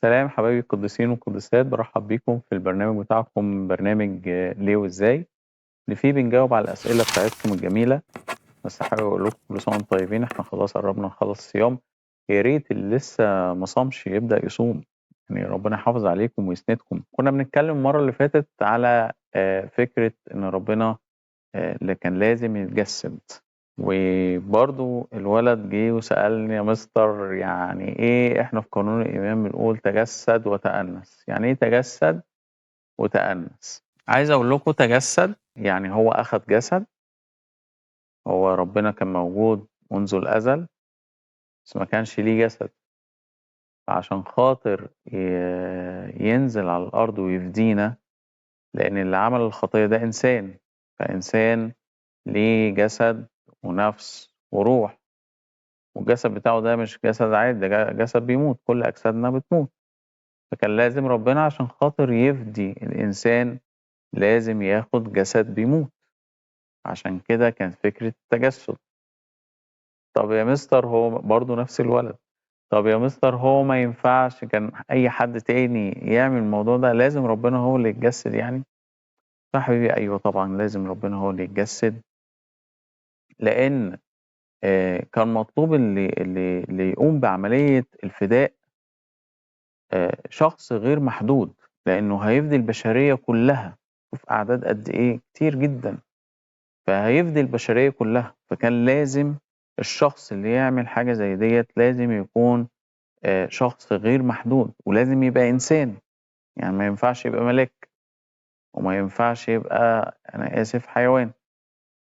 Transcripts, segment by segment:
سلام حبايبي القديسين والقديسات، برحب بيكم في البرنامج بتاعكم برنامج ليه وازاي اللي فيه بنجاوب على الأسئلة بتاعتكم الجميلة. بس حابب أقول لكم كل سنة وانتم طيبين، احنا خلاص قربنا نخلص الصيام. يا ريت اللي لسه ما صامش يبدأ يصوم، يعني ربنا يحافظ عليكم ويسندكم. كنا بنتكلم المرة اللي فاتت على فكرة إن ربنا اللي كان لازم يتجسد. وبرضو الولد جه وسألني يا مستر، يعني ايه احنا في قانون الإيمان بنقول تجسد وتأنس؟ يعني ايه تجسد وتأنس؟ عايز اقول لكم تجسد يعني هو اخد جسد. هو ربنا كان موجود منذ الأزل بس ما كانش ليه جسد، عشان خاطر ينزل على الأرض ويفدينا، لأن اللي عمل الخطية ده إنسان. فإنسان ليه جسد ونفس وروح، والجسد بتاعه ده مش جسد عادي، ده جسد بيموت، كل أجسادنا بتموت. فكان لازم ربنا عشان خاطر يفدي الإنسان لازم ياخد جسد بيموت. عشان كده كانت فكرة التجسد. طب يا مستر هو برضو نفس الولد، طب يا مستر هو ما ينفعش كان أي حد تاني يعمل الموضوع ده؟ لازم ربنا هو اللي يتجسد يعني؟ صح حبيبي، أيوه طبعا لازم ربنا هو اللي يتجسد، لأن كان مطلوب اللي يقوم بعملية الفداء شخص غير محدود، لأنه هيفدي البشرية كلها. شوف أعداد قد إيه، كتير جدا، فهيفدي البشرية كلها. فكان لازم الشخص اللي يعمل حاجة زي ديت لازم يكون شخص غير محدود، ولازم يبقى إنسان. يعني ما ينفعش يبقى ملاك، وما ينفعش يبقى، أنا آسف، حيوان،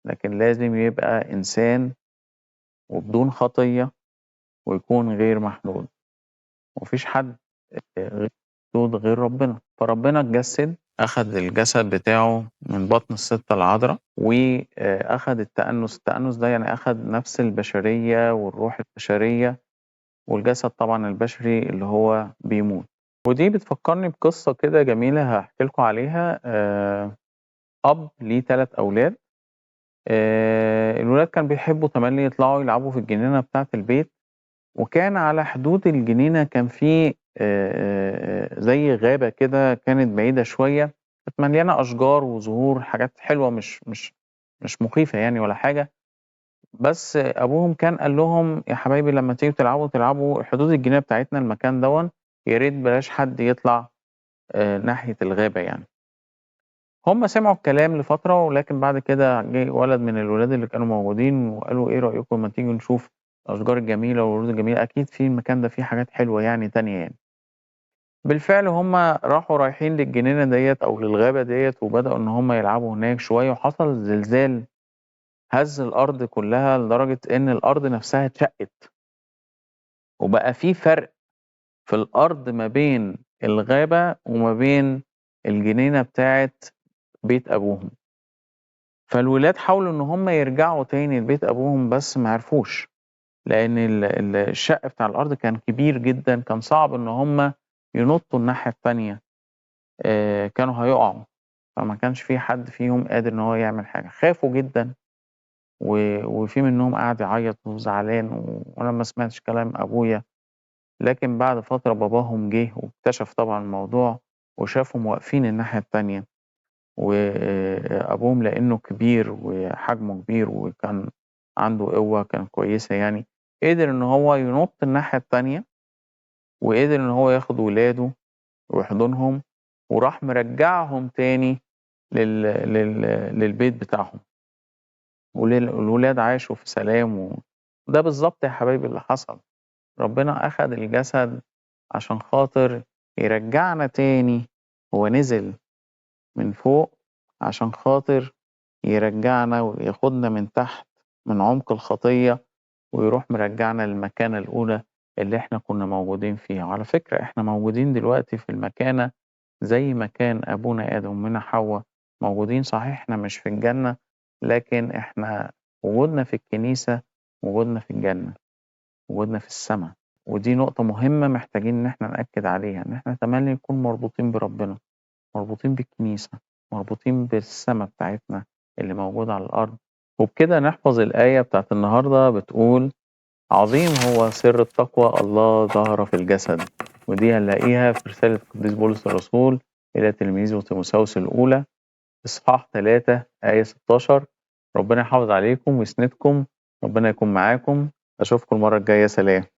لكن لازم يبقى إنسان وبدون خطية ويكون غير محدود. ومفيش حد غير محدود غير ربنا. فربنا اتجسد، أخد الجسد بتاعه من بطن الست العذراء، وأخد التأنس. التأنس ده يعني أخد نفس البشرية والروح البشرية والجسد طبعا البشري اللي هو بيموت. ودي بتفكرني بقصة كده جميلة هحكي لكم عليها. أب ليه 3 أولاد. الولاد كانوا بيحبوا تملي يطلعوا يلعبوا في الجنينة بتاعة البيت، وكان على حدود الجنينة كان في زي غابة كده كانت بعيدة شوية، كانت مليانة أشجار وزهور، حاجات حلوة، مش مخيفة يعني ولا حاجة. بس أبوهم كان قال لهم يا حبايبي لما تيجوا تلعبوا حدود الجنينة بتاعتنا، المكان دون يا ريت بلاش حد يطلع ناحية الغابة يعني. هم سمعوا الكلام لفترة، ولكن بعد كده جه ولد من الولاد اللي كانوا موجودين وقالوا إيه رأيكم ما تيجوا نشوف الأشجار الجميلة والورود الجميلة، أكيد في المكان ده فيه حاجات حلوة يعني تانية يعني. بالفعل هم رايحين للجنينة ديّة أو للغابة ديّة، وبدأوا إن هم يلعبوا هناك شوية، وحصل زلزال هَز الأرض كلّها لدرجة إن الأرض نفسها اتشقِّت، وبقى في فرق في الأرض ما بين الغابة وما بين الجنينة بتاعة بيت أبوهم. فالولاد حاولوا إن هم يرجعوا تاني لبيت أبوهم بس ما عرفوش، لأن الشق بتاع الأرض كان كبير جدًا، كان صعب إن هم ينطّوا الناحية التانية، كانوا هيُقعوا، فما كانش في حد فيهم قادر إن هو يعمل حاجة. خافوا جدًا وفي منهم قعد يعيّط وزعلان وأنا ما سمعتش كلام أبويا. لكن بعد فترة باباهم جه واكتشف طبعًا الموضوع وشافهم واقفين الناحية التانية، وأبوهم لإنه كبير وحجمه كبير وكان عنده قوة كانت كويسة يعني، قدر إن هو ينُط الناحية التانية، وقدر إن هو ياخد ولاده ويحضنهم، وراح مرجّعهم تاني لل لل للبيت بتاعهم، الولاد عاشوا في سلام وده بالضبط يا حبايبي اللي حصل. ربنا أخد الجسد عشان خاطر يرجّعنا تاني. هو نزل من فوق عشان خاطر يرجّعنا وياخدنا من تحت من عمق الخطية، ويروح مرجّعنا للمكانة الأولى اللي إحنا كنا موجودين فيها. وعلى فكرة إحنا موجودين دلوقتي في المكانة زي ما كان أبونا آدم وأمنا حواء موجودين. صحيح إحنا مش في الجنة، لكن إحنا وجودنا في الكنيسة، وجودنا في الجنة، وجودنا في السما. ودي نقطة مهمة محتاجين إن إحنا نأكد عليها، إن إحنا تملي نكون مربوطين بربنا، مربوطين بالكنيسة، مربوطين بالسما بتاعتنا اللي موجودة على الأرض. وبكده نحفظ الآية بتاعة النهاردة بتقول: عظيم هو سر التقوى، الله ظهر في الجسد. ودي هنلاقيها في رسالة القديس بولس الرسول إلى تلميذه تيموثاوس الأولى إصحاح 3 آية 16. ربنا يحافظ عليكم ويسندكم، ربنا يكون معاكم، أشوفكم المرة الجاية، سلام.